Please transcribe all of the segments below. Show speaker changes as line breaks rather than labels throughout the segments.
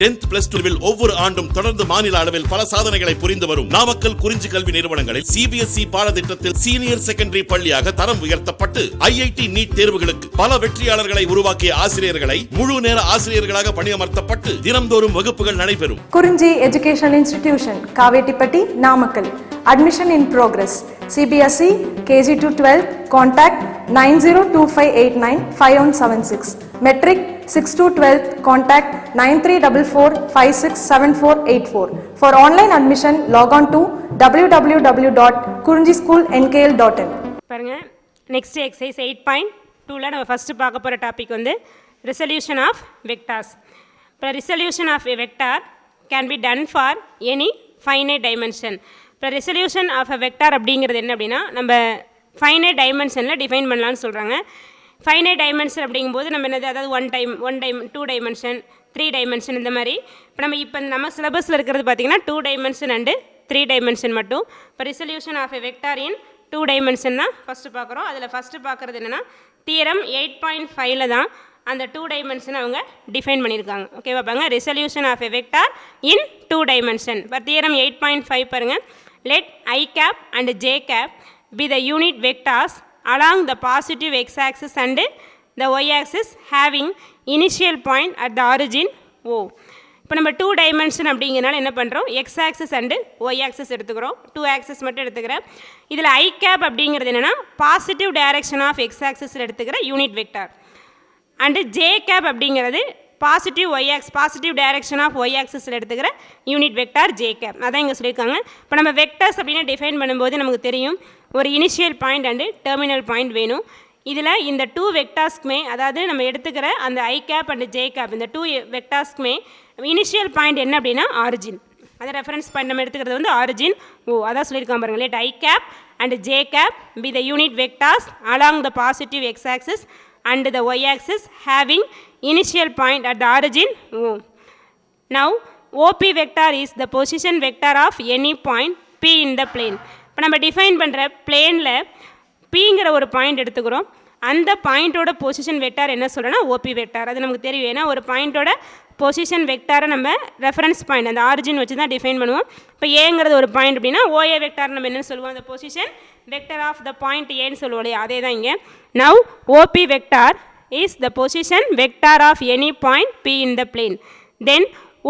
10th plus 2 ஒவ்வொரு ஆண்டும் தொடர்ந்து மாநில அளவில் பல சாதனைகளை புரிந்து வரும் நாமக்கல் குறிஞ்சி கல்வி நிறுவனங்களில் CBSE பாடத்திட்டத்தில் சீனியர் செகண்டரி பள்ளியாக தரம் உயர்த்தப்பட்டு IIT நீட் தேர்வுகளுக்கு பல வெற்றியாளர்களை உருவாக்கிய ஆசிரியர்களை முழு நேர ஆசிரியர்களாக பணியமர்த்தப்பட்டு தினம்தோறும் வகுப்புகள் நடைபெறும்.
குறிஞ்சி educational institution Kavettipatti Namakkal. Admission in progress. CBSE KG to 12 contact 9025895176. Metric 6 to 12 contact 9344567484. For online admission log on to www.kurinjischoolnkl.in.
பாருங்க நெக்ஸ்ட் எக்ஸசைஸ் 8.2ல நம்ம ஃபர்ஸ்ட் பார்க்க போற டாபிக் வந்து ரெசல்யூஷன் ஆஃப் வெக்டார்ஸ். இப்போ resolution of a vector can be done for any finite dimension. இப்போ resolution of a vector அப்படிங்கிறது என்ன அப்படின்னா நம்ம ஃபைனைட் டைமென்ஷனில் டிஃபைன் பண்ணலான்னு சொல்கிறாங்க. ஃபைனைட் டைமென்ஷன் அப்படிங்கும்போது நம்ம என்னது, அதாவது ஒன் டைம் 2 டைமென்ஷன் 3 டைமென்ஷன் இந்த மாதிரி. இப்போ நம்ம சிலபஸில் இருக்கிறது பார்த்திங்கன்னா 2 டைமென்ஷன் அண்டு 3 டைமென்ஷன் மட்டும். இப்போ resolution of a vector in 2 dimension தான் ஃபஸ்ட்டு பார்க்குறோம். அதில் ஃபஸ்ட்டு பார்க்குறது என்னென்னா தியரம் 8.5ல தான் அந்த 2 டைமென்ஷன் அவங்க டிஃபைன் பண்ணியிருக்காங்க. ஓகேவா பாருங்க, resolution of a vector in 2 dimension. இப்போ தியரம் 8.5 பாருங்கள். Let I cap and j cap be the unit vectors along the positive x-axis and the y-axis having initial point at the origin O. இப்போ நம்ம 2 dimension அப்படிங்கிறனால என்ன பண்ணுறோம், x-axis and y-axis எடுத்துக்கிறோம். 2 axis மட்டும் எடுத்துக்கிறேன். இதில் I cap அப்படிங்கிறது என்னென்னா பாசிட்டிவ் டைரக்ஷன் ஆஃப் x-axisல எடுத்துக்கிற unit vector. And j cap அப்படிங்கிறது பாசிட்டிவ் டைரக்ஷன் ஆஃப் ஒய் ஆக்சிஸில் எடுத்துக்கிற யூனிட் வெக்டார் j cap. அதான் இங்கே சொல்லியிருக்காங்க. இப்போ நம்ம வெக்டர்ஸ் அப்படின்னு டிஃபைன் பண்ணும்போது நமக்கு தெரியும் ஒரு initial point and terminal point வேணும். இதில் இந்த 2 வெக்டார்ஸ்க்குமே, அதாவது நம்ம எடுத்துக்கிற அந்த I cap and j cap இந்த 2 வெக்டார்ஸ்க்குமே இனிஷியல் பாயிண்ட் என்ன அப்படின்னா ஆரிஜின். அதை ரெஃபரன்ஸ் பாயிண்ட் நம்ம எடுத்துக்கிறது வந்து ஆரிஜின் ஓ. அதான் சொல்லியிருக்காங்க பாருங்கள். Let I cap and j cap be the unit vectors along the positive x-axis and the y-axis having initial point at the origin O. Now OP vector is the position vector of any point P in the plane. இப்போ நம்ம define பண்ணுற பிளேனில் Pங்கிற ஒரு point எடுத்துக்கிறோம். அந்த பாயிண்ட்டோட position vector என்ன சொல்கிறோன்னா OP vector. அது நமக்கு தெரியும். ஏன்னா ஒரு பாயிண்ட்டோட பொசிஷன் வெக்டாரை நம்ம ரெஃபரன்ஸ் பாயிண்ட் அந்த ஆரிஜின் வச்சு தான் டிஃபைன் பண்ணுவோம். இப்போ ஏங்கிறது ஒரு பாயிண்ட் அப்படின்னா OA வெக்டார் நம்ம என்ன சொல்லுவோம், அந்த position vector of the point ஏன்னு சொல்லுவோம் இல்லையா, அதே தான் இங்கே. Now OP vector is the position vector of any point P in the plane. Then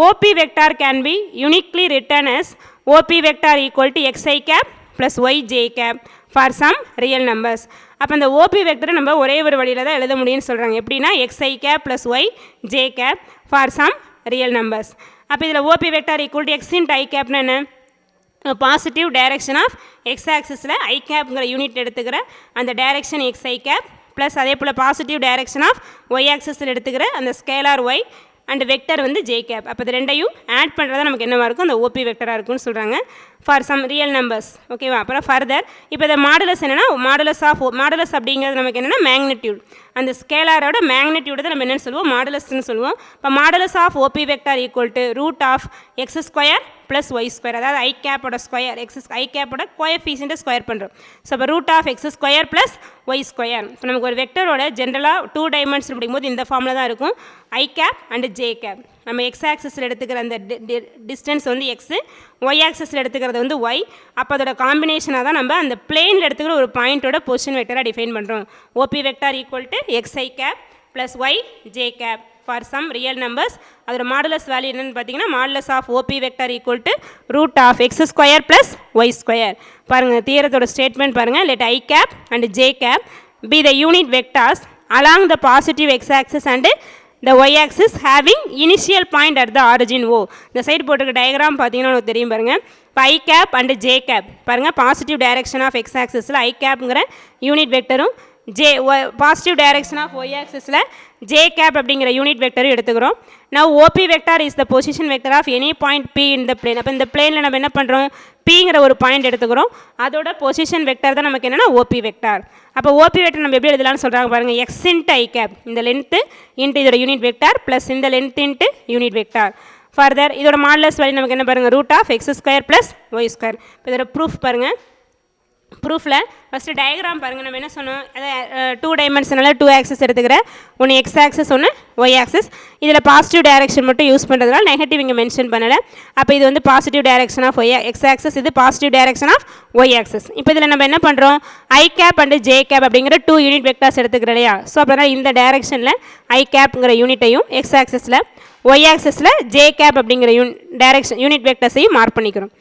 OP vector can be uniquely written as OP vector equal to xi cap plus yj cap for some real numbers. அப்போ அந்த OP வெக்டரை நம்ம ஒரே ஒரு வழியில் தான் எழுத முடியும்னு சொல்கிறாங்க. எப்படின்னா xi cap plus yj cap for some real numbers. அப்போ இதில் OP vector equal to x into I capனா என்ன, பாசிட்டிவ் டைரக்ஷன் ஆஃப் எக்ஸ் ஆக்சிஸில் I capங்கிற யூனிட் எடுத்துக்கிற அந்த டைரக்ஷன் xi cap ப்ளஸ் அதே போல் பாசிட்டிவ் டைரக்ஷன் ஆஃப் ஒய் ஆக்சிஸில் எடுத்துக்கிற அந்த ஸ்கேலார் ஒய் அண்ட் வெக்டர் வந்து j cap. அப்போ இது ரெண்டையும் ஆட் பண்ணுறதா நமக்கு என்னவாக இருக்கும், அந்த OP வெக்டராக இருக்கும்னு சொல்கிறாங்க ஃபார் சம் ரியல் நம்பர்ஸ். ஓகேவா. அப்புறம் ஃபர்தர் இப்போ இந்த மாடுலஸ் என்னென்னா மாடுலஸ் அப்படிங்கிறது நமக்கு என்னென்னா மேக்னிடியூட். அந்த ஸ்கேலாரோட மேக்னிடியூட் தான் நம்ம என்னென்னு சொல்லுவோம், மாடுலஸ்ன்னு சொல்லுவோம். இப்போ modulus of OP vector equal to root of X square plus Y square. அதாவது I capோட ஸ்கொயர் I capோட கோஎஃபிஷியன்ட்டை ஸ்கொயர் பண்ணுறோம். ஸோ இப்போ root of X square plus Y square. இப்போ நமக்கு ஒரு வெக்டரோட ஜென்ரலாக 2 டைமென்ஷன் அப்படிங்கும்போது இந்த ஃபார்மில் தான் இருக்கும், I cap and j cap. நம்ம எக்ஸ் ஆக்சிஸில் எடுத்துக்கிற அந்த டிஸ்டன்ஸ் வந்து எக்ஸு, ஒய் ஆக்சிஸில் எடுத்துக்கிறது வந்து ஒய். அப்போ அதோட காம்பினேஷனாக தான் நம்ம அந்த பிளேனில் எடுத்துக்கிற ஒரு பாயிண்ட்டோட பொசிஷன் வெக்டராக டிஃபைன் பண்ணுறோம். OP vector equal to xi cap plus yj cap for some real numbers. அதோட மாடுலஸ் வேல்யூ என்னென்னு பார்த்தீங்கன்னா modulus of OP vector equal to root of X square plus Y square. பாருங்கள் தியரத்தோட ஸ்டேட்மெண்ட் பாருங்கள். Let I cap and j cap be the unit vectors along the positive x-axis and the y-axis having initial point at the origin O. இந்த side போட்டிருக்க diagram பார்த்தீங்கன்னா உங்களுக்கு தெரியும் பாருங்கள். இப்போ I cap and j cap பாருங்கள், positive direction of x ஆக்சிஸில் I capங்கிற யூனிட் வெக்டரும் பாசிட்டிவ் டைரக்ஷன் ஆஃப் ஒய் ஆக்சிஸில் j cap அப்படிங்கிற யூனிட் வெக்டரும் எடுத்துக்கிறோம். Now OP vector is the position vector of any point P in the plane. அப்போ இந்த பிளேனில் நம்ம என்ன பண்ணுறோம், Pங்கிற ஒரு பாயிண்ட் எடுத்துக்கிறோம். அதோட பொசிஷன் வெக்டர் தான் நமக்கு என்னென்னா OP வெக்டார். அப்போ OP வெக்டர் நம்ம எப்படி எழுதலாம்னு சொல்கிறாங்க பாருங்கள். எக்ஸ் இன்ட்டு I cap இந்த லென்த்து இன்ட்டு இதோட யூனிட் வெக்டார் ப்ளஸ் இந்த length into unit vector. Further இதோட மாடுலஸ் வேல்யூ நமக்கு என்ன பாருங்கள், root of X square plus Y square. இப்போ இதோட ப்ரூஃப் பாருங்கள். ப்ரூஃபில் ஃபஸ்ட்டு டயக்ராம் பாருங்கள். நம்ம என்ன சொன்னோம், அதாவது 2 டைமென்ஷனில் 2 ஆக்சஸ் எடுத்துக்கிறேன். ஒன்று எக்ஸ் ஆக்சஸ், ஒன்று ஒய் ஆக்சஸ். இதில் பாசிட்டிவ் டைரக்ஷன் மட்டும் யூஸ் பண்ணுறதுனால நெகட்டிவ் இங்கே மென்ஷன் பண்ணலை. அப்போ இது வந்து positive direction of y x axis, இது positive direction of y axis. இப்போ இதில் நம்ம என்ன பண்ணுறோம், i cap and j cap அப்படிங்கிற 2 யூனிட் வெக்டார்ஸ் எடுத்துக்கிறோம் இல்லையா. ஸோ அப்படின்னா இந்த டைரக்ஷனில் ஐ கேப்ங்கிற யூனிட்டையும் எக்ஸ் ஆக்சஸில் ஒய் ஆக்சஸில் ஜே கேப் அப்படிங்கிற யூனிட் வெக்டர்ஸையும் மார்க் பண்ணிக்கிறோம்.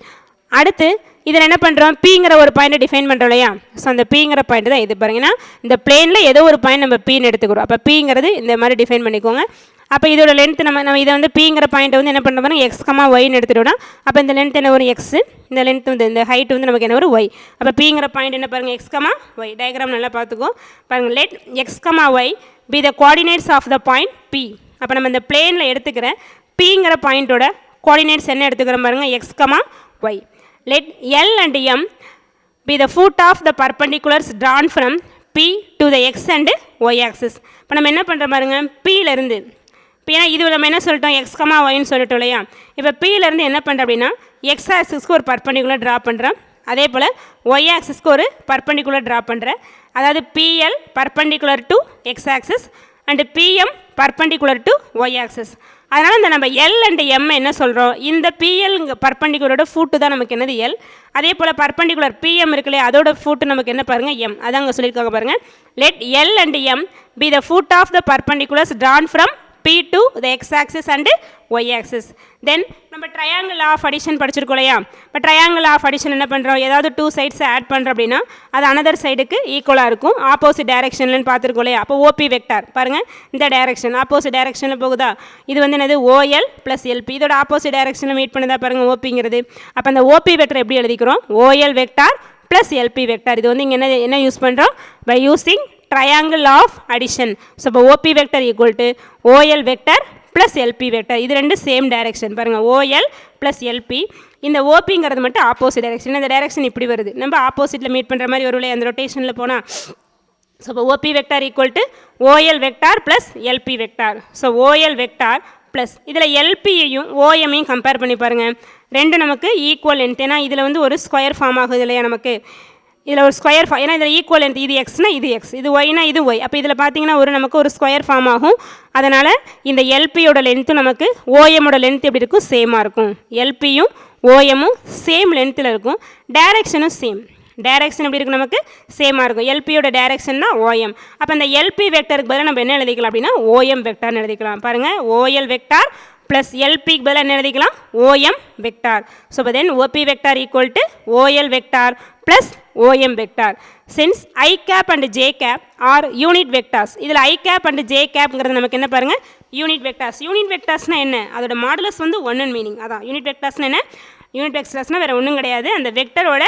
அடுத்து இதில் என்ன பண்ணுறோம், பிங்கிற ஒரு பாயிண்ட்டை டிஃபைன் பண்ணுறோம் இல்லையா. ஸோ அந்த பிங்கிற பாயிண்ட் தான் இது பாருங்கன்னா, இந்த பிளேனில் ஏதோ ஒரு பாயிண்ட் நம்ம பின்னு எடுத்துக்கிறோம். அப்போ பிங்கிறது இந்த மாதிரி டிஃபைன் பண்ணிக்கோங்க. அப்போ இதோட லென்த் நம்ம இதை வந்து பிங்கிற பாயிண்ட்டை வந்து என்ன பண்ணுற பாருங்க, எக்ஸ் கமா ஒய்னு எடுத்துட்டோம்னா அப்போ இந்த லென்த் என்ன ஒரு எக்ஸ், இந்த லென்த் வந்து இந்த ஹைட் வந்து நமக்கு என்ன ஒரு ஒய். அப்போ பிங்கிற பாயிண்ட் என்ன பாருங்கள், எக்ஸ் கமா ஒய். டயக்ராம் நல்லா பார்த்துக்கோ பாருங்கள். Let x comma y be the coordinates of the point P. அப்போ நம்ம இந்த பிளேனில் எடுத்துக்கிற பிங்கிற பாயிண்ட்டோட கோஆர்டினேட்ஸ் என்ன எடுத்துக்கிறோம் பாருங்கள், x comma y. Let L and M be the foot of the perpendiculars drawn from P to the X and Y axis. இப்போ நம்ம என்ன பண்ணுற பாருங்க, Pலேருந்து இப்போ ஏன்னா இது நம்ம என்ன சொல்லிட்டோம், எக்ஸ் கமா ஒய்ன்னு சொல்லிட்டோம் இல்லையா. இப்போ Pலேருந்து என்ன பண்ணுறோம் அப்படின்னா, எக்ஸ் ஆக்சிஸ்க்கு ஒரு பர்பண்டிகுலர் ட்ரா பண்ணுறேன். அதே போல் ஒய் ஆக்சிஸ்க்கு ஒரு பர்பண்டிகுலர் ட்ரா பண்ணுறேன். அதாவது PL perpendicular to x axis and PM perpendicular to y axis. அதனால் இந்த நம்ம எல் அண்ட் எம் என்ன சொல்கிறோம், இந்த பிஎல் பர்பண்டிகுலரோட ஃபூட்டு தான் நமக்கு என்னது எல். அதே போல் பர்பண்டிகுலர் பிஎம் இருக்குல்லையே அதோட ஃபூட்டு நமக்கு என்ன பாருங்கள் எம். அதான் அங்கே சொல்லியிருக்காங்க பாருங்கள். Let L and M be the foot of the perpendiculars drawn from P to the x axis and y axis. Then நம்ம ட்ரையாங்கிள் ஆஃப் அடிஷன் படிச்சிருக்கோம் இல்லையா. இப்போ ட்ரையாங்கிள் ஆஃப் அடிஷன் என்ன பண்ணுறோம், ஏதாவது 2 சைட்ஸை ஆட் பண்ணுறோம் அப்படின்னா அது அனதர் சைடுக்கு ஈக்குவலாக இருக்கும், ஆப்போசிட் டைரக்ஷன்லன்னு பார்த்துருக்கோம் இல்லையா. அப்போ ஓபி வெக்டார் பாருங்கள், இந்த டைரக்ஷன் ஆப்போசிட் டைரக்ஷனில் போகுதா, இது வந்து என்னது OL + LP. இதோட ஆப்போசிட் டைரக்ஷனில் மீட் பண்ணுதா பாருங்கள் ஓபிங்கிறது. அப்போ அந்த ஓபி வெக்டர் எப்படி எழுதிக்கிறோம், OL வெக்டார் + LP வெக்டார். இது வந்து இங்கே என்ன யூஸ் பண்ணுறோம், by using triangle of addition. So இப்போ OP vector equal to OL vector plus LP vector. இது ரெண்டு சேம் டைரக்ஷன் பாருங்கள், OL plus LP. இந்த ஓபிங்கிறது மட்டும் ஆப்போசிட் டைரக்ஷன். இந்த டைரக்ஷன் இப்படி வருது, நம்ம ஆப்போசிட்டில் மீட் பண்ணுற மாதிரி ஒரு அந்த ரொட்டேஷனில் போனால். ஸோ இப்போ OP vector equal to OL vector plus LP vector. So OL vector plus இதில் எல்பியையும் ஓஎம்மையும் கம்பேர் பண்ணி பாருங்கள், ரெண்டு நமக்கு ஈக்குவல் லென்த். ஏன்னா இதில் வந்து ஒரு ஸ்கொயர் ஃபார்ம் ஆகுது இல்லையா நமக்கு, இதில் ஒரு ஸ்கொயர் ஏன்னா இதில் ஈக்குவல் லென்த், இது எக்ஸ்னா இது எக்ஸ், இது ஒய்னா இது ஒய். அப்போ இதில் பார்த்தீங்கன்னா நமக்கு ஒரு ஸ்கொயர் ஃபார்ம் ஆகும். அதனால் இந்த எல்பியோட லென்த்தும் நமக்கு ஓஎம்மோட லென்த் எப்படி இருக்கும், சேமாக இருக்கும். எல்பியும் ஓஎம்மும் சேம் லென்த்தில் இருக்கும், டைரக்ஷனும் சேம். டைரக்ஷன் எப்படி இருக்குது நமக்கு சேமாக இருக்கும். எல்பியோட டைரக்ஷன் தான் ஓஎம். அப்போ இந்த எல்பி வெக்டருக்கு பதிலாக நம்ம என்ன எழுதிக்கலாம் அப்படின்னா ஓஎம் வெக்டார்னு எழுதிக்கலாம். பாருங்கள், ஓஎல் வெக்டார் ப்ளஸ் எல்பிக்கு பதிலாக என்ன எழுதிக்கலாம், ஓஎம் வெக்டார். ஸோ இப்போ then OP vector equal to OL vector plus OM vector. Since I cap and J cap are unit vectors. இதில் I cap and J capங்கிறது நமக்கு என்ன பாருங்கள், யூனிட் வெக்டார்ஸ். யூனிட் வெக்டார்ஸ்னால் என்ன, அதோட மாடுலஸ் வந்து 1 மீனிங். அதான் unit வெக்டார்ஸ்னால் என்ன, யூனிட் வெக்டார்ஸ்னால் வேறு ஒன்றும் கிடையாது, அந்த வெக்டரோட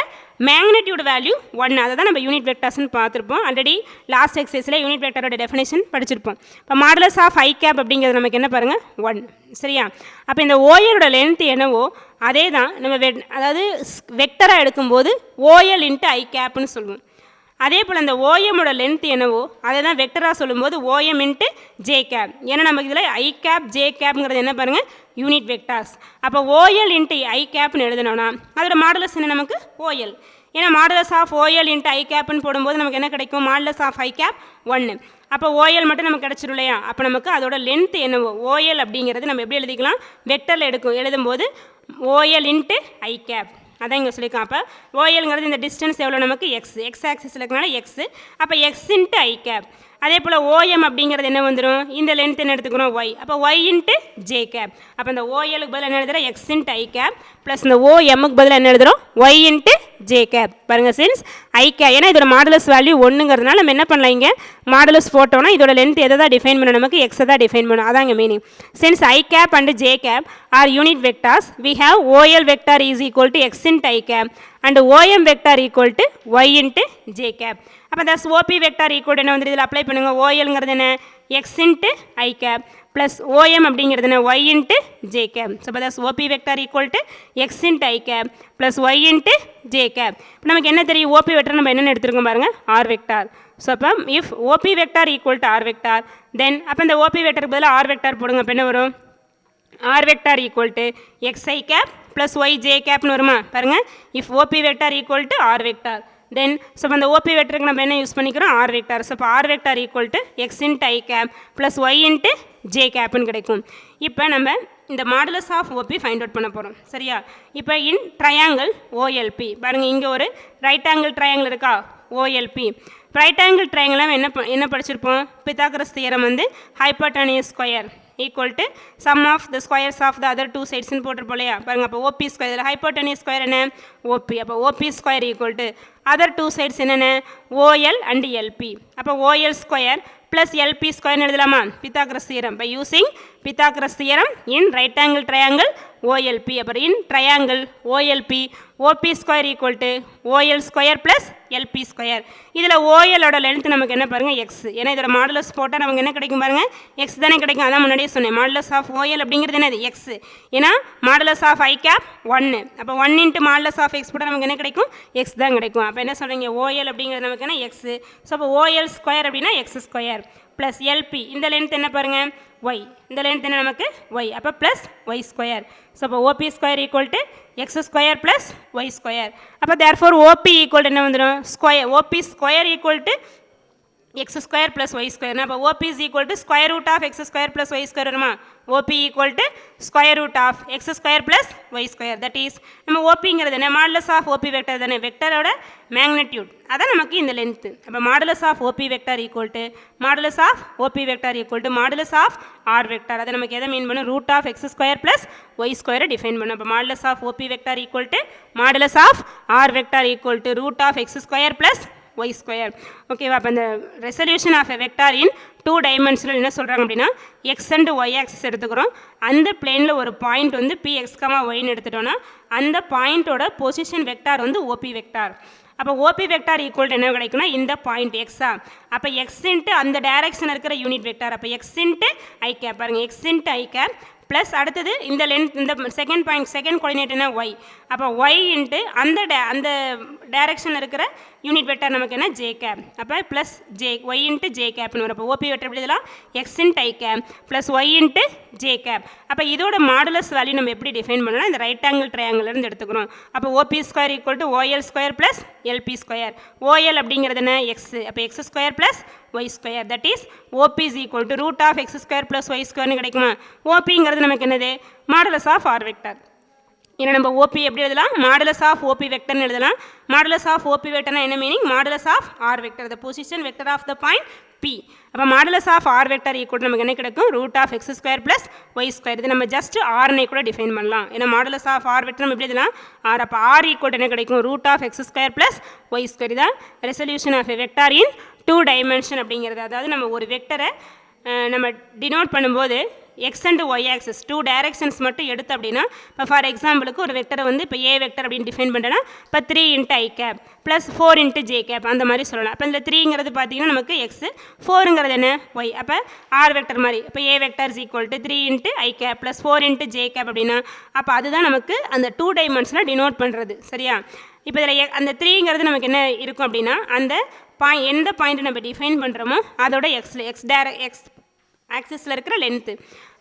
மேக்னெட்டியூட் வேல்யூ 1. அதை தான் நம்ம யூனிட் வெக்டார்ஸ்னு பார்த்துருப்போம். ஆல்ரெடி லாஸ்ட் எக்ஸசைஸில் யூனிட் வெக்டரோட டெஃபினேஷன் படிச்சிருப்போம். இப்போ மாடுலஸ் ஆஃப் ஐ கேப் அப்படிங்கிறது நமக்கு என்ன பாருங்கள் 1. சரியா, அப்போ இந்த ஓஎலோட லென்த் என்னவோ அதே தான் நம்ம அதாவது வெக்டராக எடுக்கும்போது ஓஎல் இன்ட்டு ஐ கேப்னு சொல்லுவோம். அதே போல் இந்த ஓஎம்மோட லென்த் என்னவோ அதை தான் வெக்டராக சொல்லும்போது ஓஎம் இன்ட்டு ஜே கேப். ஏன்னா நமக்கு இதில் ஐ கேப் ஜே கேப்ங்கிறது என்ன பாருங்கள் யூனிட் வெக்டார்ஸ். அப்போ ஓஎல் இன்ட்டு ஐ கேப்னு எழுதினோன்னா அதோட மாடுலஸ் என்ன நமக்கு ஓஎல். ஏன்னா மாடுலஸ் ஆஃப் ஓஎல் இன்ட்டு ஐ கேப்னு போடும்போது நமக்கு என்ன கிடைக்கும், மாடுலஸ் ஆஃப் ஐ கேப் 1. அப்போ ஓஎல் மட்டும் நமக்கு கிடச்சிரும் இல்லையா. அப்போ நமக்கு அதோட லென்த் என்னவோ ஓஎல் அப்படிங்கிறது நம்ம எப்படி எழுதிக்கலாம், வெக்டரில் எழுதும்போது ஓஎல் இன்ட்டு ஐ கேப். அதான் இங்கே சொல்லியிருக்கோம். அப்போ ஓஎல்ங்கிறது இந்த டிஸ்டன்ஸ் எவ்வளோ நமக்கு எக்ஸ் ஆக்சிஸில் இருக்கனால எக்ஸு. அப்போ எக்ஸ் இன்ட்டு ஐ கேப். அதே போல் ஓஎம் அப்படிங்கிறது என்ன வந்துடும், இந்த லென்த் என்ன எடுத்துக்கிறோம் ஒய். அப்போ ஒய் இன்ட்டு ஜே கேப். அப்போ இந்த ஓஎலுக்கு பதில் என்ன எழுதுகிறோம், எக்ஸ் இன்ட்டு ஐ கேப் ப்ளஸ் இந்த ஓஎம்முக்கு பதில் என்ன எழுதுகிறோம், ஒய் இன்ட்டு ஜே கேப். பாருங்கள், சின்ஸ் ஐ கேப் ஏன்னா இதோட மாடுலஸ் வேல்யூ 1ங்கிறதுனால நம்ம என்ன பண்ணலாம், இங்கே மாடுலஸ் போட்டோம்னா இதோட லென்த் எதை தான் டிஃபைன் பண்ணணும், நமக்கு எக்ஸை தான் டிஃபைன் பண்ணணும். அதான் இங்கே meaning. Since I cap and J cap are unit vectors, we have OL vector is equal to X into I cap and OM vector equal to y into j cap. அப்போ thus OP vector equal to என்ன வந்து இதில் apply பண்ணுங்கள், OLங்கிறது என்ன x into i cap plus OM அப்படிங்கிறது என்ன y into j cap. So அப்போ thus OP vector equal to x into i cap plus y into j cap. இப்போ நமக்கு என்ன தெரியும், OP vector நம்ம என்னென்னு எடுத்துருக்கோம் பாருங்கள், r vector. ஸோ அப்போ if OP vector equal to r vector then அப்போ இந்த OP vectorக்கு பதிலாக r vector போடுங்க. அப்போ என்ன வரும், r vector equal to xi cap plus yj capனு வருமா பாருங்கள். if OP vector equal to r vector then so அந்த ஓபி வெக்டருக்கு நம்ம என்ன யூஸ் பண்ணிக்கிறோம் ஆர் வெக்டார். ஸோ இப்போ r vector equal to X into I cap plus y into j கேப்னு கிடைக்கும். இப்போ நம்ம இந்த modulus of OP find out பண்ண போகிறோம். சரியா? இப்போ இன் ட்ரையாங்கிள் ஓஎல்பி பாருங்கள், இங்கே ஒரு ரைட் ஆங்கிள் ட்ரையாங்கிள் இருக்கா ஓஎல்பி. ரைட் ஆங்கிள் ட்ரையாங்கிள் என்ன படிச்சிருப்போம்? பித்தாகரஸ் தியரம் வந்து hypotenuse square equal to sum of the squares of the other two சைட்ஸ்னு போட்டிருப்போம் இல்லையா? பாருங்கள், அப்போ ஓபி ஸ்கொயர், இதில் ஹைப்போட்டனியஸ் ஸ்கொயர் என்ன ஓபி, அப்போ OP square equal to other two sides என்னென்ன ஓஎல் அண்ட் எல்பி. அப்போ ஓஎல் ஸ்கொயர் ப்ளஸ் எல்பி ஸ்கொயர்னு எழுதலாமா? Pythagoras theorem by using Pythagoras theorem in right angle triangle OLP. அப்புறம் in triangle OLP OP square equal to OL square plus LP square. இதில் ஓஎலோட length நமக்கு என்ன பாருங்கள் X. ஏன்னா இதோட மாடுலஸ் போட்டால் நமக்கு என்ன கிடைக்கும் பாருங்கள் எக்ஸ் தானே கிடைக்கும். அதான் முன்னாடியே சொன்னேன், மாடுலஸ் ஆஃப் ஓஎல் அப்படிங்கிறது என்னது எக்ஸ். ஏன்னா மாடுலஸ் ஆஃப் ஐ கேப் 1, அப்போ 1 இன்ட்டு மாடுலஸ் ஆஃப் எக்ஸ் போட்டால் நமக்கு என்ன கிடைக்கும் எக்ஸ் தான் கிடைக்கும். அப்போ என்ன சொல்கிறீங்க ஓஎல் அப்படிங்கிறது நமக்கு என்ன எக்ஸ். ஸோ அப்போ ஓஎல் ஸ்கொயர் அப்படின்னா எக்ஸ் ஸ்கொயர் ப்ளஸ் எல்பி, இந்த லென்த் என்ன பாருங்கள் ஒய், இந்த லென்த் என்ன நமக்கு ஒய், அப்போ ப்ளஸ் ஒய் ஸ்கொயர். ஸோ அப்போ OP square equal to x square plus Y square. அப்போ தேர்ஃபோர் ஓபி ஈக்குவல் டு என்ன வந்துடும் square, OP square equal to x square plus Y square. அப்போ OP is equal to square root of X square plus Y square வருமா? OP equal to square root of X square plus Y square. That is நம்ம ஓபிங்கிறது என்ன modulus of OP vector தானே, வெக்டரோட magnitude அதான் நமக்கு இந்த length. அப்போ modulus of OP vector equal to modulus of OP vector equal to modulus of R vector. அதை நமக்கு எதை மீன் பண்ணும் root of X square plus y ஸ்கொயரை டிஃபைன் பண்ணும். அப்போ modulus of OP vector equal to modulus of R vector equal to root of X square plus Y square. ஓகேவா? அப்போ இந்த resolution of a vector in 2 dimensional என்ன சொல்கிறாங்க அப்படின்னா X and y axis எடுத்துக்கிறோம். அந்த பிளேனில் ஒரு பாயிண்ட் வந்து பி எக்ஸ் கமா ஒய்னு எடுத்துட்டோன்னா அந்த பாயிண்ட்டோட பொசிஷன் வெக்டார் வந்து ஓபி வெக்டார். அப்போ ஓபி வெக்டார் ஈக்குவல் என்ன கிடைக்குன்னா இந்த பாயிண்ட் எக்ஸா, அப்போ எக்ஸ் இன்ட்டு அந்த டைரக்ஷன் இருக்கிற யூனிட் வெக்டார், அப்போ எக்ஸ் இன்ட்டு ஐ கேப் பாருங்கள் எக்ஸ் இன்ட்டு ஐ கேப் ப்ளஸ் அடுத்தது இந்த லென்த் இந்த செகண்ட் பாயிண்ட் செகண்ட் கோஆர்டினேட் என்ன ஒய், அப்போ ஒய் இன்ட்டு அந்த டைரக்ஷன் இருக்கிற யூனிட் வெக்டார் நமக்கு என்ன ஜே கேப், அப்போ plus J Y into j கேப்னு வரும். அப்போ ஓபி வெக்டர் எப்படி இதெல்லாம் எக்ஸ் இன்ட்டு ஐ cap plus y into j cap. அப்போ இதோட மாடுலஸ் வேல்யூ நம்ம எப்படி டிஃபைன் பண்ணலாம் இந்த ரைட் ஆங்கிள் ட்ரையாங்கிள்லேருந்து எடுத்துக்கிறோம். அப்போ OP square equal to OL square plus LP square. OL அப்படிங்கிறது என்ன எக்ஸ், அப்போ x square plus Y square. That is OP is equal to root of X square plus y ஸ்கொயர்னு கிடைக்குமா? ஓபிங்கிறது நமக்கு என்னது மாடுலஸ் ஆஃப் ஆர் வெக்டர். ஏன்னா நம்ம OP எப்படி எழுதலாம் மாடுலஸ் ஆஃப் ஓபி வெக்டர்னு எழுதலாம். மாடுலஸ் ஆஃப் ஓபி வெக்டர்னா என்ன meaning modulus of R vector, the position vector of the point P. அப்போ modulus of R vector equal நமக்கு என்ன கிடைக்கும் root of X square plus Y square. இது நம்ம ஜஸ்ட் ஆர்னை கூட டிஃபைன் பண்ணலாம். ஏன்னா மாடுலஸ் ஆஃப் ஆர் வெக்டர் நம்ம எப்படி எழுதலாம் ஆர், அப்போ ஆர் ஈக்குவல் என்ன கிடைக்கும் root of X square plus Y square. இதான் resolution of a vector in 2 dimension அப்படிங்கிறது. அதாவது நம்ம ஒரு வெக்டரை நம்ம டினோட் பண்ணும்போது x and y axis 2 directions மட்டும் எடுத்து அப்படின்னா இப்போ ஃபார் எக்ஸாம்பிளுக்கு ஒரு வெக்டரை வந்து இப்போ ஏ வெக்டர் அப்படின்னு டிஃபைன் பண்ணுறேன்னா இப்போ 3 இன்ட்டு ஐ cap plus 4 into j cap அந்த மாதிரி சொல்லலாம். அப்போ இந்த 3ங்கிறது பார்த்தீங்கன்னா நமக்கு எக்ஸ், 4ங்கிறது என்ன ஒய். அப்போ ஆர் வெக்டர் மாதிரி இப்போ a vector is equal to 3 into I cap plus 4 into j cap அப்படின்னா அப்போ அதுதான் நமக்கு அந்த 2 டைமென்ஷனில் டினோட் பண்ணுறது. சரியா? இப்போ இதில் அந்த 3ங்கிறது நமக்கு என்ன இருக்கும் அப்படின்னா அந்த எந்த பாயிண்ட் நம்ம டிஃபைன் பண்ணுறோமோ அதோட எக்ஸ் ஆக்சிஸில் இருக்கிற லென்த்து.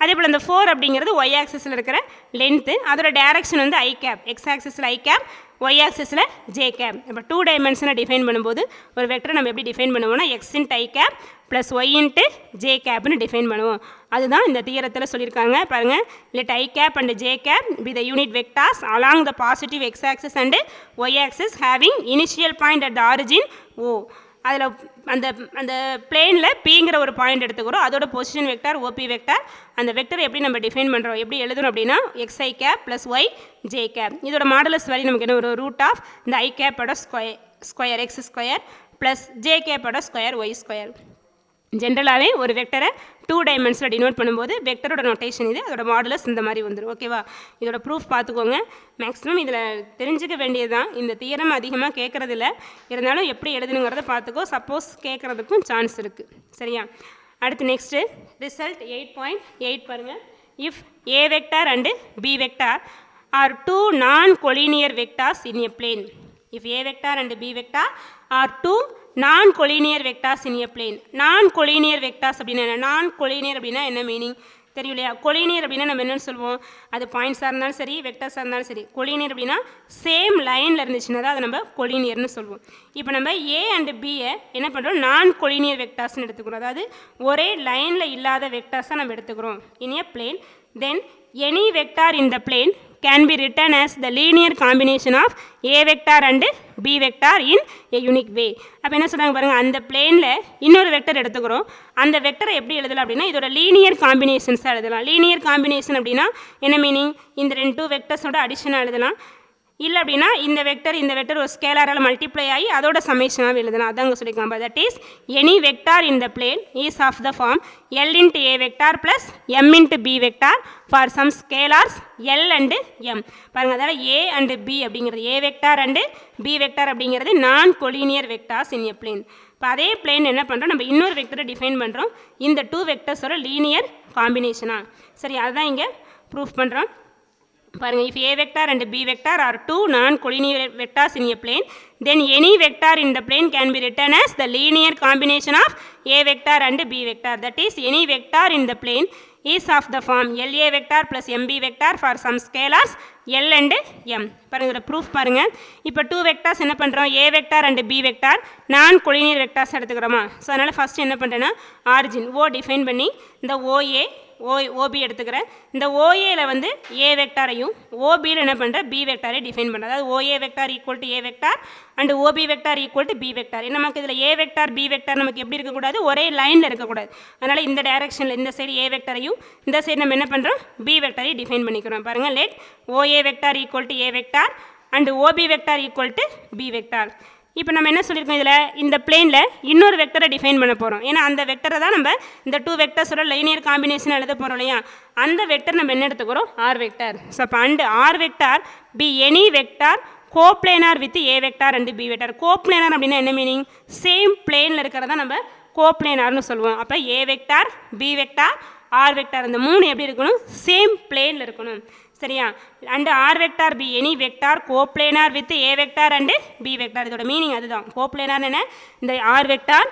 அதே போல் இந்த 4 அப்படிங்கிறது ஒய் ஆக்சிஸில் இருக்கிற லென்த்து, அதோட டேரக்ஷன் வந்து ஐ கேப், எக்ஸ் ஆக்சிஸில் ஐ கேப் ஒய் ஆக்சிஸில் ஜே கேப். இப்போ 2 டைமென்ஷனை டிஃபைன் பண்ணும்போது ஒரு வெக்டரை நம்ம எப்படி டிஃபைன் பண்ணுவோம்னா எக்ஸ் இன்ட்டு ஐ cap plus y into j கேப்னு டிஃபைன் பண்ணுவோம். அதுதான் இந்த தியரத்தில் சொல்லியிருக்காங்க பாருங்கள். Let i cap and J cap be the unit vectors along the positive x axis and y axis having initial point at the origin O. அதில் அந்த பிளேனில் பிங்கிற ஒரு பாயிண்ட் எடுத்துக்கிறோம், அதோட பொசிஷன் வெக்டார் ஓபி வெக்டார். அந்த வெக்டர் எப்படி நம்ம டிஃபைன் பண்ணுறோம் எப்படி எழுதணும் அப்படின்னா x i cap plus y j cap. இதோட மாடுலஸ் வேல்யூ நமக்கு என்ன ஒரு ரூட் ஆஃப் இந்த ஐ கேப்போட square x square plus j கேப்போட ஸ்கொயர் ஒய் ஸ்கொயர். ஜென்ரலாகவே ஒரு வெக்டரை 2 டைமென்ஷனில் டினோட் பண்ணும்போது வெக்டரோட நோட்டேஷன் இது, அதோட மாடுலஸ் இந்த மாதிரி வந்துடும். ஓகேவா? இதோட ப்ரூஃப் பார்த்துக்கோங்க. மேக்ஸிமம் இதில் தெரிஞ்சுக்க வேண்டியது தான். இந்த தியரம் அதிகமாக கேட்குறதில்ல, இருந்தாலும் எப்படி எழுதணுங்கிறத பார்த்துக்கோ. சப்போஸ் கேட்குறதுக்கும் சான்ஸ் இருக்குது. சரியா? அடுத்து நெக்ஸ்ட்டு ரிசல்ட் 8.8 பாருங்கள். If A vector and b vector are 2 non-collinear vectors in a plane. If A vector and B vector are 2 non-collinear vectors in a plane. Non-collinear vectors அப்படின்னா non-collinear அப்படின்னா என்ன meaning தெரியும் இல்லையா? Collinear அப்படின்னா நம்ம என்னென்னு சொல்லுவோம், அது பாயிண்ட்ஸாக இருந்தாலும் சரி வெக்டர்ஸாக இருந்தாலும் சரி, கொலினியர் அப்படின்னா சேம் லைனில் இருந்துச்சுன்னா தான் அதை நம்ம கொலினியர்னு சொல்லுவோம். இப்போ நம்ம ஏ அண்ட் பியை என்ன பண்ணுறோம், நான் கொலினியர் வெக்டார்ஸ்னு எடுத்துக்கிறோம். அதாவது ஒரே லைனில் இல்லாத வெக்டார்ஸாக நம்ம எடுத்துக்கிறோம் in a plane. Then any vector in the plane can be written as the linear combination of a vector and b vector in a unique way. அப்போ என்ன சொல்கிறாங்க பாருங்கள், அந்த பிளேனில் இன்னொரு வெக்டர் எடுத்துக்கிறோம். அந்த வெக்டரை எப்படி எழுதலாம் அப்படின்னா இதோட லீனியர் காம்பினேஷன்ஸாக எழுதலாம். லீனியர் காம்பினேஷன் அப்படின்னா என்ன மீனிங், இந்த 2 வெக்டர்ஸோட அடிஷனாக எழுதலாம். இல்லை அப்படின்னா இந்த வெக்டர் ஒரு ஸ்கேலாரால் மல்டிப்ளை ஆகி அதோட சமேஷனாக எழுதலாம். அதாங்க சொல்லியிருக்காங்க. That is any vector in the plane is of the form L into A vector plus M into B vector for some scalars L and M. பாருங்கள், அதாவது A and B அப்படிங்கிறது A vector and B vector அப்படிங்கிறது நான் collinear vectors in a plane. இப்போ அதே plane என்ன பண்ணுறோம், நம்ம இன்னொரு வெக்டரை டிஃபைன் பண்ணுறோம், இந்த 2 வெக்டர்ஸோட லீனியர் காம்பினேஷனாக. சரி, அதுதான் இங்கே ப்ரூஃப் பண்ணுறோம். பாருங்கள், if A vector and B vector are 2 non-collinear vectors in a plane, then any vector in the plane can be written as the linear combination of A vector and B vector. That is, any vector in the plane is of the form LA vector plus MB vector for some scalars L and M. பாருங்கள், இதில் proof பாருங்கள். இப்போ 2 vectors என்ன பண்ணுறோம், A vector and B vector நான் collinear vectors எடுத்துக்கிறோமா. So அதனால் first என்ன பண்ணுறேன்னா ஆரிஜின் O டிஃபைன் பண்ணி இந்த OB எடுத்துக்கிறேன். இந்த OAவில் வந்து A வெக்டாரையும் OBயில் என்ன பண்ணுறேன் B வெக்டாரை டிஃபைன் பண்ணுறேன். அதாவது OA vector equal to A vector and OB vector equal to B vector. நமக்கு இதில் A வெக்டார் B வெக்டார் நமக்கு எப்படி இருக்கக்கூடாது, ஒரே லைனில் இருக்கக்கூடாது. அதனால் இந்த டைரக்ஷனில் இந்த சைடு A வெக்டாரையும் இந்த சைடு நம்ம என்ன பண்ணுறோம் B வெக்டாரை டிஃபைன் பண்ணிக்கிறோம். பாருங்கள், let OA vector equal to A vector and OB vector equal to B vector. இப்போ நம்ம என்ன சொல்லியிருக்கோம், இதில் இந்த பிளேனில் இன்னொரு வெக்டரை டிஃபைன் பண்ண போகிறோம். ஏன்னா அந்த வெக்டரை தான் நம்ம இந்த 2 வெக்டர்ஸோட லைனியர் காம்பினேஷன் எழுத போகிறோம் இல்லையா. அந்த வெக்டர் நம்ம என்ன எடுத்துக்கிறோம், ஆர் வெக்டர். ஸோ அப்போ and r vector be any vector coplanar with a vector and B vector. Coplanar அப்படின்னா என்ன மீனிங், சேம் பிளேனில் இருக்கிறதா நம்ம கோப்ளேனார்னு சொல்லுவோம். அப்போ a vector B vector r vector இந்த 3 எப்படி இருக்கணும், சேம் பிளேனில் இருக்கணும். சரியா? And r vector be any vector coplanar with a vector and b vector. இதோட மீனிங் அதுதான். கோப்ளேனார் என்ன, இந்த ஆர் வெக்டார்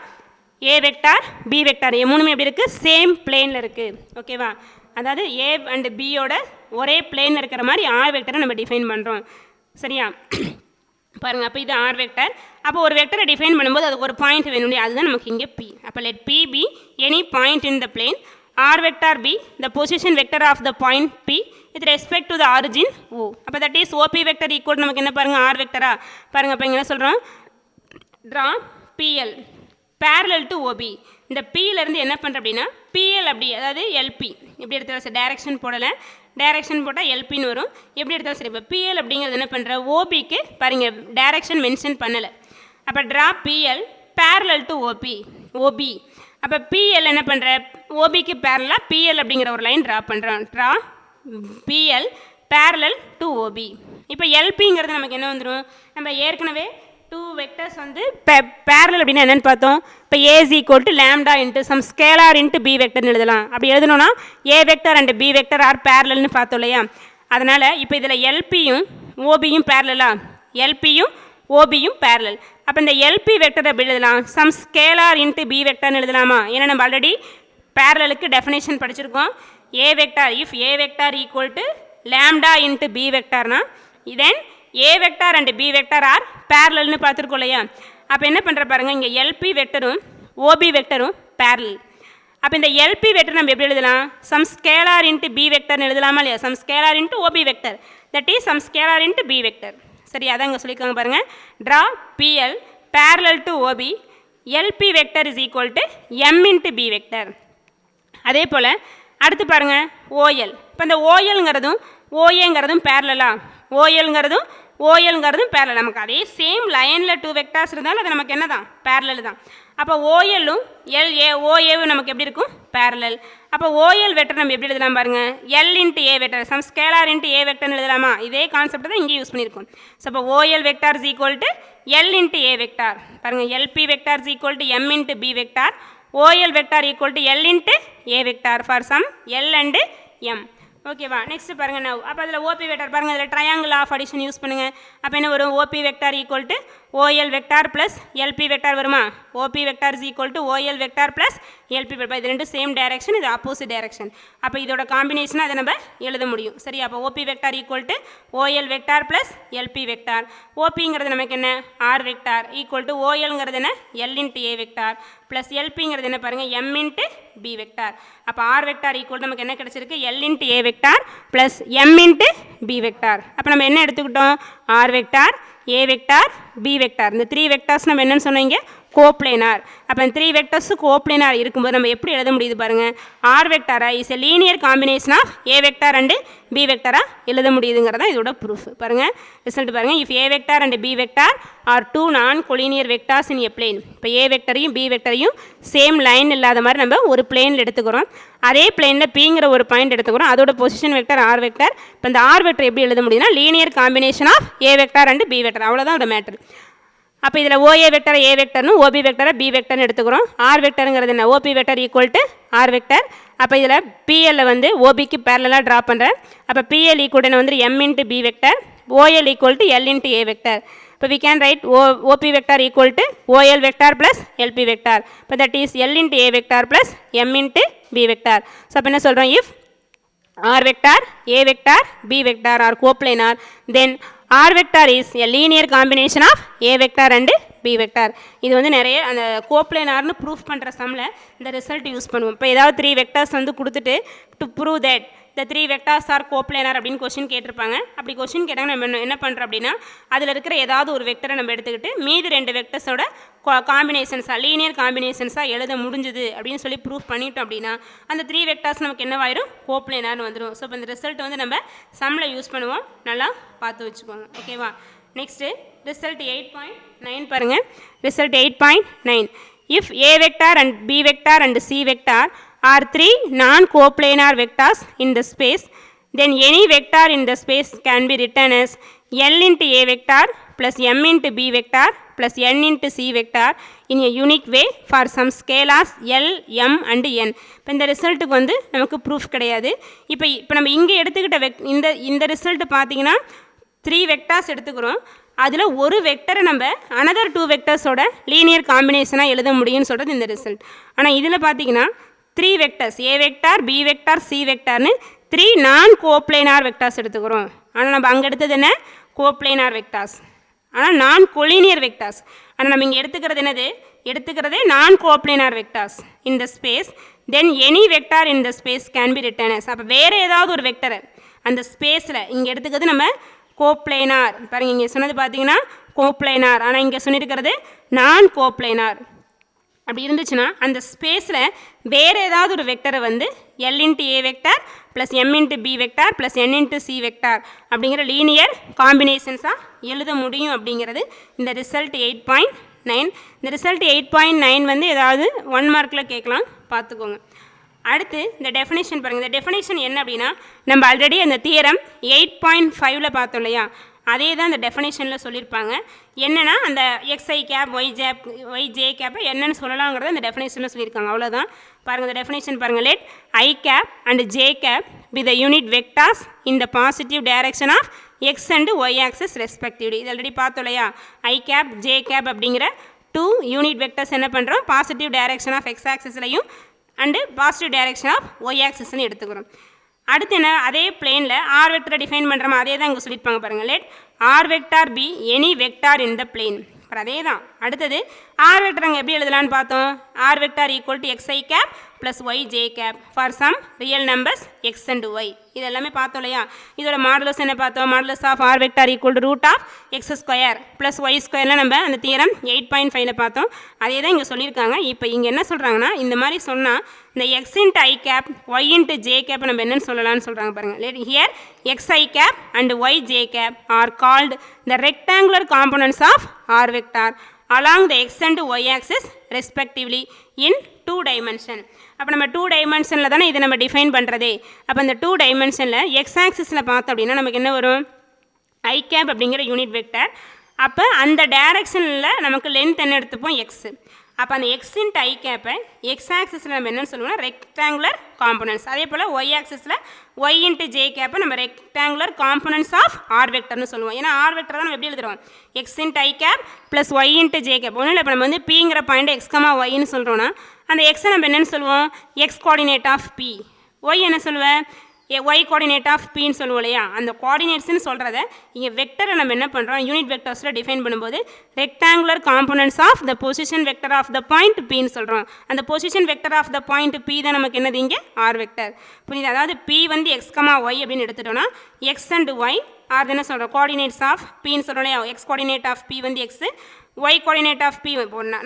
ஏ வெக்டார் பி வெக்டார் 3 எப்படி இருக்குது, சேம் பிளேனில் இருக்குது. ஓகேவா? அதாவது ஏ அண்டு பியோட ஒரே பிளேனில் இருக்கிற மாதிரி ஆர் வெக்டரை நம்ம டிஃபைன் பண்ணுறோம். சரியா? பாருங்கள், அப்போ இது ஆர் வெக்டர். அப்போ ஒரு வெக்டரை டிஃபைன் பண்ணும்போது அதுக்கு ஒரு பாயிண்ட் வேணும் இல்லையா, அதுதான் நமக்கு இங்கே பி. அப்போ let P be any point in the plane. R vector be the position vector of the point P with respect to the origin O. அப்போ that is OP vector equal நமக்கு என்ன பாருங்கள், R vector-ஆ. பாருங்கள், அப்போ இங்கே என்ன சொல்கிறோம், draw PL parallel to OB. இந்த Pலேருந்து என்ன பண்ணுற அப்படின்னா PL அப்படி, அதாவது LP எப்படி எடுத்தாலும் சரி, டைரக்ஷன் போடலை, டைரக்ஷன் போட்டால் எல்பின்னு வரும். எப்படி எடுத்தாலும் சரி. இப்போ PL அப்படிங்கிறது என்ன பண்ணுற, OBக்கு பாருங்கள் டைரக்ஷன் மென்ஷன் பண்ணலை. அப்போ draw PL parallel to OB. அப்போ PL என்ன பண்ணுற, OBக்கு பேரலாக PL அப்படிங்கிற ஒரு லைன் ட்ரா பண்ணுறோம். Draw PL parallel to OB. இப்போ LPங்கிறது நமக்கு என்ன வந்துடும், நம்ம ஏற்கனவே 2 வெக்டர்ஸ் வந்து பேரலல் அப்படின்னா என்னென்னு பார்த்தோம். இப்போ A is equal to lambda into some scalar into B வெக்டர்னு எழுதலாம். அப்படி எழுதணும்னா A vector and B vector are பேரலல்னு பார்த்தோம் இல்லையா. அதனால் இப்போ இதில் LPயும் OBயும் பேரலா, LPயும் OBயும் பேரலல். அப்போ இந்த LP வெக்டர் எப்படி எழுதலாம், சம் ஸ்கேலார் இன்ட்டு B வெக்டர்னு எழுதலாமா. ஏன்னா நம்ம ஆல்ரெடி பேரலலுக்கு டெஃபினேஷன் படிச்சிருக்கோம். A vector if A vector equal to lambda into B வெக்டார்னா then A vector and B vector are பேரலல்னு பார்த்துருக்கோம் இல்லையா. அப்போ என்ன பண்ணுற பாருங்கள், இங்கே LP வெக்டரும் OB வெக்டரும் பேரலல். அப்போ இந்த LP வெக்டர் நம்ம எப்படி எழுதலாம், சம் ஸ்கேலார் இன்ட்டு B வெக்டர்னு எழுதலாமா இல்லையா. Some scalar into OB vector, that is some scalar into B vector. சரி, அதான் இங்கே சொல்லியிருக்காங்க பாருங்கள். Draw PL parallel to OB, LP vector is equal to M into B vector. அதே போல் அடுத்து பாருங்கள் OL. இப்போ இந்த OLங்கிறதும் OAங்கிறதும் பேரலா, OLங்கிறதும் பேரலல். நமக்கு அதே சேம் லைனில் 2 வெக்டார்ஸ் இருந்தாலும் அது நமக்கு என்ன தான், பேரலல் தான். அப்போ OLலும் OAவும் நமக்கு எப்படி இருக்கும், பேரலல். அப்போ OL வெக்டர் நம்ம எப்படி எழுதலாம் பாருங்கள், L into A vector some scalar into A வெக்டர்னு எழுதலாமா. இதே கான்செப்ட் தான் இங்கே யூஸ் பண்ணியிருக்கோம். ஸோ அப்போ OL vector is equal to L into A vector. பாருங்கள், LP vector is equal to M into B vector, OL vector equal to L into A vector for some L and M. ஓகேவா? Next பாருங்கள் நான். அப்போ அதில் OP vector பாருங்கள், அதில் triangle of addition use பண்ணுங்கள். அப்போ என்ன வரும், OP vector equal to OL vector plus LP vector வருமா. OP vector is equal to OL vector plus LP இது ரெண்டும் சேம் டைரக்ஷன், இது ஆப்போசிட் டைரக்ஷன். அப்போ இதோட காம்பினேஷனாக அதை நம்ம எழுத முடியும். சரி, அப்போ OP vector equal to OL vector plus LP vector. ஓபிங்கிறது நமக்கு என்ன, ஆர் வெக்டார் ஈக்குவல் டு ஓஎல்ங்கிறது என்ன, எல் இன்ட்டு ஏ வெக்டார் ப்ளஸ் எல்பிங்கிறது என்ன பாருங்கள், எம் இன்ட்டு பி வெக்டார். அப்போ ஆர் வெக்டார் ஈக்குவல் நமக்கு என்ன கிடச்சிருக்கு, எல் இன்ட்டு ஏ vector plus M into B vector. அப்போ நம்ம என்ன எடுத்துக்கிட்டோம், ஆர் வெக்டார், ஏ வெக்டார், பி வெக்டார். இந்த 3 வெக்டார்ஸ் நம்ம என்னன்னு சொன்னீங்க, கோப்ளேனார். அப்போ இந்த 3 வெக்டர்ஸு கோப்ளேனார் இருக்கும்போது நம்ம எப்படி எழுத முடியுது பாருங்கள், ஆர் வெக்டாரா is a linear combination of A vector and B வெக்டாரா எழுத முடியுதுங்கிறதா இதோட ப்ரூஃப். பாருங்கள் ரிசல்ட் பாருங்கள், if A vector and B vector are 2 non collinear vectors in a plane. இப்போ ஏ வெக்டரையும் பி வெக்டரையும் சேம் லைன் இல்லாத மாதிரி நம்ம ஒரு பிளேனில் எடுத்துக்கிறோம். அதே பிளேனில் பிங்கிற ஒரு பாயிண்ட் எடுத்துக்கிறோம், அதோட பொசிஷன் வெக்டர் ஆர் வெக்டர். இப்போ இந்த ஆர் வெக்டர் எப்படி எழுத முடியுதுன்னா linear combination of A vector and B vector, அவ்வளோதான் ஒரு மேட்டர். அப்போ இதில் ஓஏ வெக்டரை ஏ வெக்டர்னு, ஓபி வெக்டரை பி வெக்டர்னு எடுத்துக்கிறோம். ஆர் வெக்டருங்கிறது என்ன, OP vector equal to R vector. அப்போ இதில் பிஎல்ல வந்து ஓபிக்கு பேரலாக ட்ரா பண்ணுறேன். அப்போ பிஎல் ஈக்குவல் வந்து M into B vector, OL equal to L into A vector. இப்போ we can write OP vector equal to OL vector plus LP vector. இப்போ that is L into A vector plus M into B vector. So அப்போ என்ன சொல்கிறோம், இஃப் R vector, A vector, B vector are coplanar, then R vector is a linear combination of A vector and B vector. இது வந்து நிறைய அந்த கோப்ளேனார்னு proof பண்ணுற சம்மில் இந்த ரிசல்ட் யூஸ் பண்ணுவோம். இப்போ ஏதாவது 3 வெக்டர்ஸ் வந்து கொடுத்துட்டு to prove that the 3 vectors are coplanar அப்படின்னு கொஸ்டின் கேட்டிருப்பாங்க. அப்படி கொஸ்டின் கேட்டாங்க நம்ம என்ன பண்ணுறோம் அப்படின்னா, அதில் இருக்கிற ஏதாவது ஒரு வெக்டரை நம்ம எடுத்துக்கிட்டு மீதி 2 வெக்டர்ஸோட காம்பினேஷன்ஸாக லீனியர் காம்பினேஷன்ஸாக எழுத முடிஞ்சுது அப்படின்னு சொல்லி ப்ரூஃப் பண்ணிட்டோம் அப்படின்னா அந்த 3 வெக்டர்ஸ் நமக்கு என்னவாயிரும், கோப்ளேனார்னு வந்துடும். ஸோ இப்போ இந்த ரிசல்ட் வந்து நம்ம சம்மில் யூஸ் பண்ணுவோம், நல்லா பார்த்து வச்சுக்கோங்க. ஓகேவா, நெக்ஸ்ட்டு ரிசல்ட் 8.9 பாருங்கள். Result 8.9, if A vector and B vector and c vector are 3 non-coplanar vectors in the space, then any vector in the space can be written as L into A vector plus M into B vector plus N into C vector in a unique way for some scalars L, M and N. இப்போ இந்த ரிசல்ட்டுக்கு வந்து நமக்கு proof கிடையாது. இப்போ நம்ம இங்கே எடுத்துக்கிட்ட இந்த ரிசல்ட் பார்த்தீங்கன்னா 3 வெக்டார்ஸ் எடுத்துக்கிறோம். அதில் ஒரு வெக்டரை நம்ம அனதர் 2 வெக்டர்ஸோட லீனியர் காம்பினேஷனாக எழுத முடியும்னு சொல்கிறது இந்த ரிசல்ட். ஆனால் இதில் பார்த்தீங்கன்னா 3 வெக்டர்ஸ், ஏ வெக்டார், பி வெக்டார், சி வெக்டார்னு 3 நான் கோப்ளேனார் வெக்டார்ஸ் எடுத்துக்கிறோம். ஆனால் நம்ம அங்கே எடுத்தது என்ன, கோப்ளேனார் வெக்டார்ஸ், ஆனால் நான் கொலினியர் வெக்டார்ஸ். ஆனால் நம்ம இங்கே எடுத்துக்கிறதே நான் கோப்ளேனார் வெக்டார்ஸ் இந்த ஸ்பேஸ். தென் எனி வெக்டார் இந்த space can be written as. அப்போ வேறு ஏதாவது ஒரு வெக்டரை அந்த ஸ்பேஸில் இங்கே எடுத்துக்கிறது நம்ம கோப்ளேனார். பாருங்கள் இங்கே சொன்னது பார்த்தீங்கன்னா கோப்ளேனார், ஆனால் இங்கே சொல்லியிருக்கிறது நான் கோப்ளேனார். அப்படி இருந்துச்சுன்னா அந்த ஸ்பேஸில் வேறு ஏதாவது ஒரு வெக்டரை வந்து எல் இன்ட்டு ஏ vector plus M into B vector plus N into C vector அப்படிங்கிற லீனியர் காம்பினேஷன்ஸாக எழுத முடியும் அப்படிங்கிறது இந்த ரிசல்ட் 8.9. இந்த ரிசல்ட் 8.9 வந்து ஏதாவது 1 மார்க்கில் கேட்கலாம், பார்த்துக்கோங்க. அடுத்து இந்த டெஃபினேஷன் பாருங்கள். இந்த டெஃபினேஷன் என்ன அப்படின்னா, நம்ம ஆல்ரெடி அந்த தியரம் 8.5ல் பார்த்தோம் இல்லையா, அதே தான் இந்த டெஃபினேஷனில் சொல்லியிருப்பாங்க. என்னென்னா அந்த எக்ஸ்ஐ கேப் ஒய் ஜே கேப்பை என்னென்னு சொல்லலாங்கிறத இந்த டெஃபினேஷனில் சொல்லியிருக்காங்க, அவ்வளோதான். பாருங்கள் இந்த டெஃபினேஷன் பாருங்கள். Let i cap and J cap with the unit vectors in the positive direction of x and y axes respectively. இது ஆல்ரெடி பார்த்தோம் இல்லையா, ஐ கேப் ஜே கேப் அப்படிங்கிற 2 யூனிட் வெக்டர்ஸ் என்ன பண்ணுறோம், பாசிட்டிவ் டைரக்ஷன் ஆஃப் எக்ஸ் ஆக்சஸ்லையும் and positive direction of y ஆக்சஸ்ன்னு எடுத்துக்கிறோம். அடுத்து என்ன, அதே பிளேனில் ஆர் வெக்டரை டிஃபைன் பண்ணுறோமா, அதே தான் இங்கே சொல்லியிருப்பாங்க பாருங்கள். Let r vector be any vector in the plane. அப்புறம் அதே தான் அடுத்தது ஆர் வெக்டர் அங்கே எப்படி எழுதலான்னு பார்த்தோம். R vector equal to x i cap plus y j cap for some real numbers x and y. இது எல்லாமே பார்த்தோம் இல்லையா. இதோட மாடுலஸ் என்ன பார்த்தோம், modulus of R vector equal to root of X square plus y ஸ்கொயர்லாம் நம்ம அந்த தியரம் 8.5ல் பார்த்தோம். அதே தான் இங்கே சொல்லியிருக்காங்க. இப்போ இங்கே என்ன சொல்கிறாங்கன்னா, இந்த மாதிரி சொன்னால் இந்த எக்ஸ் இன்ட்டு ஐ cap y into j cap நம்ம என்னென்னு சொல்லலாம்னு சொல்கிறாங்க பாருங்கள். Let here x i cap and y j cap are called the rectangular components of R vector along the x and y axis respectively in 2 dimension. அப்போ நம்ம 2 டைமென்ஷனில் தானே இதை நம்ம டிஃபைன் பண்ணுறதே. அப்போ அந்த 2 டைமென்ஷனில் எக்ஸ் ஆக்சிஸில் பார்த்தோம் அப்படின்னா நமக்கு என்ன வரும், ஐ கேப் அப்படிங்கிற யூனிட் வெக்டர். அப்போ அந்த டைரக்ஷனில் நமக்கு லென்த் என்ன எடுத்துப்போம், எக்ஸு. அப்போ அந்த எக்ஸ் இன்ட்டு ஐ கேப்பை எக்ஸ் ஆக்சிஸில் நம்ம என்னென்னு சொல்லுவோம்னா ரெக்டாங்குலர் காம்பனன்ட்ஸ். அதே போல் ஒய் ஆக்சிஸில் ஒய் இன்ட்டு ஜே கேப்பை நம்ம ரெக்டாங்குலர் காம்பனன்ட்ஸ் ஆஃப் ஆர் வெக்டர்னு சொல்லுவோம். ஏன்னா ஆர் வெக்டர் தான் நம்ம எப்படி எழுதுறோம், எக்ஸ் இன்ட்டு ஐ cap plus y into j cap. ஒன்றும் இல்லை, இப்போ நம்ம வந்து பிங்கிற பாயிண்ட் எக்ஸ் கமா ஒய்ன்னு சொல்கிறோன்னா அந்த எக்ஸை நம்ம என்னென்னு சொல்லுவோம், x coordinate of P. Y என்ன சொல்லுவேன், ஒய் கோஆர்டினேட் ஆஃப் பின்னு சொல்லுவோம் இல்லையா. அந்த கோஆர்டினேட்ஸ்னு சொல்கிறத இங்கே வெக்டரை நம்ம என்ன பண்ணுறோம், யூனிட் வெக்டர்ஸில் டிஃபைன் பண்ணும்போது rectangular components of the position vector of the point பின்னு சொல்கிறோம். அந்த position vector of the point P தான் நமக்கு என்னது இங்கே ஆர் வெக்டர். புரியுது? அதாவது பி வந்து எக்ஸ் கமா ஒய் அப்படின்னு எடுத்துட்டோம்னா எக்ஸ் அண்ட் ஒய் ஆர் என்ன சொல்கிறோம், கோஆர்டினேட்ஸ் ஆஃப் பின்னு சொல்கிறோம் இல்லையா. எக்ஸ் கோஆர்டினேட் ஆஃப் பி வந்து x, y coordinate of P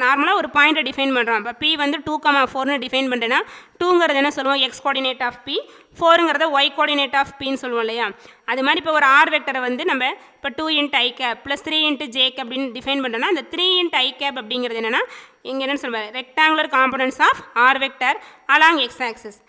நார்மலாக ஒரு பாயிண்ட்டை டிஃபைன் பண்ணுறோம். இப்போ பி வந்து 2,4ன்னு டிஃபைன் பண்ணுறேன்னா 2ங்கிறது என்ன சொல்லுவோம், எக்ஸ் கோஆர்டினேட் ஆஃப் பி, 4ங்கிறத ஒய் கோஆர்டினேட் ஆஃப் பின்னு சொல்லுவோம் இல்லையா. அது மாதிரி இப்போ ஒரு ஆர் வெக்டரை வந்து நம்ம இப்போ 2 இன்ட்டு ஐ cap plus 3 into j cap அப்படின்னு டிஃபைன் பண்ணுறோன்னா அந்த 3 இன்ட்டு ஐ கேப் அப்படிங்கிறது என்னென்னா இங்கே என்னென்னு சொல்லுவாங்க, rectangular components of R vector along x axis.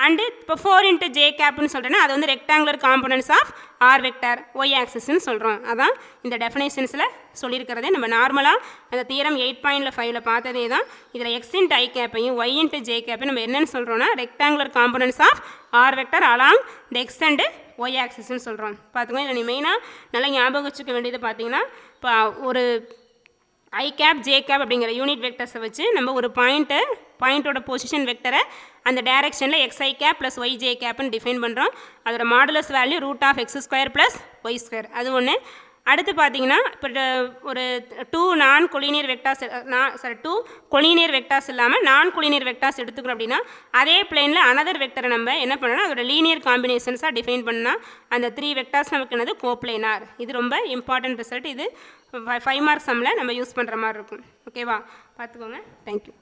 And இப்போ 4 இன்ட்டு ஜே கேப்னு சொல்கிறேன்னா அது வந்து rectangular components of R vector y ஆக்சிஸ்ன்னு சொல்கிறோம். அதான் இந்த டெஃபினேஷன்ஸில் சொல்லியிருக்கிறதே. நம்ம நார்மலாக அந்த தியரம் 8.5ல் பார்த்ததே தான். இதில் எக்ஸ் இன்ட்டு ஐ கேப்பையும் ஒய் இன்ட்டு ஜே கேப்பையும் நம்ம என்னென்னு சொல்கிறோன்னா rectangular components of R vector along the x and y ஆக்சிஸ்ன்னு சொல்கிறோம். பார்த்துக்கோங்க. இதில் நீ மெயினாக நல்லா ஞாபகம் வச்சுக்க வேண்டியது பார்த்தீங்கன்னா, இப்போ ஒரு ஐ கேப் ஜே கேப் அப்படிங்கிற யூனிட் வெக்டர்ஸை வச்சு நம்ம ஒரு பாயிண்ட்டோட பொசிஷன் வெக்டரை அந்த டைரெக்ஷனில் x i cap plus y j கேப்னு டிஃபைன் பண்ணுறோம். அதோட modulus value √(x²) plus y². அது ஒன்று. அடுத்து பார்த்தீங்கன்னா இப்போ ஒரு 2 non collinear vectors 2 collinear vectors இல்லாமல் நான் கொலினியர் வெக்டார்ஸ் எடுத்துக்கிறோம் அப்படின்னா அதே பிளேனில் அனதர் வெக்டரை நம்ம என்ன பண்ணணும், அதோட லீனியர் காம்பினேஷன்ஸாக டிஃபைன் பண்ணால் அந்த 3 வெக்டார்ஸ் நமக்கு என்னது கோப்ளேனார். இது ரொம்ப இம்பார்ட்டன்ட் ரிசல்ட். இது 5 மார்க் சம்மில் நம்ம யூஸ் பண்ணுற மாதிரி இருக்கும். ஓகேவா, பார்த்துக்கோங்க. தேங்க்யூ.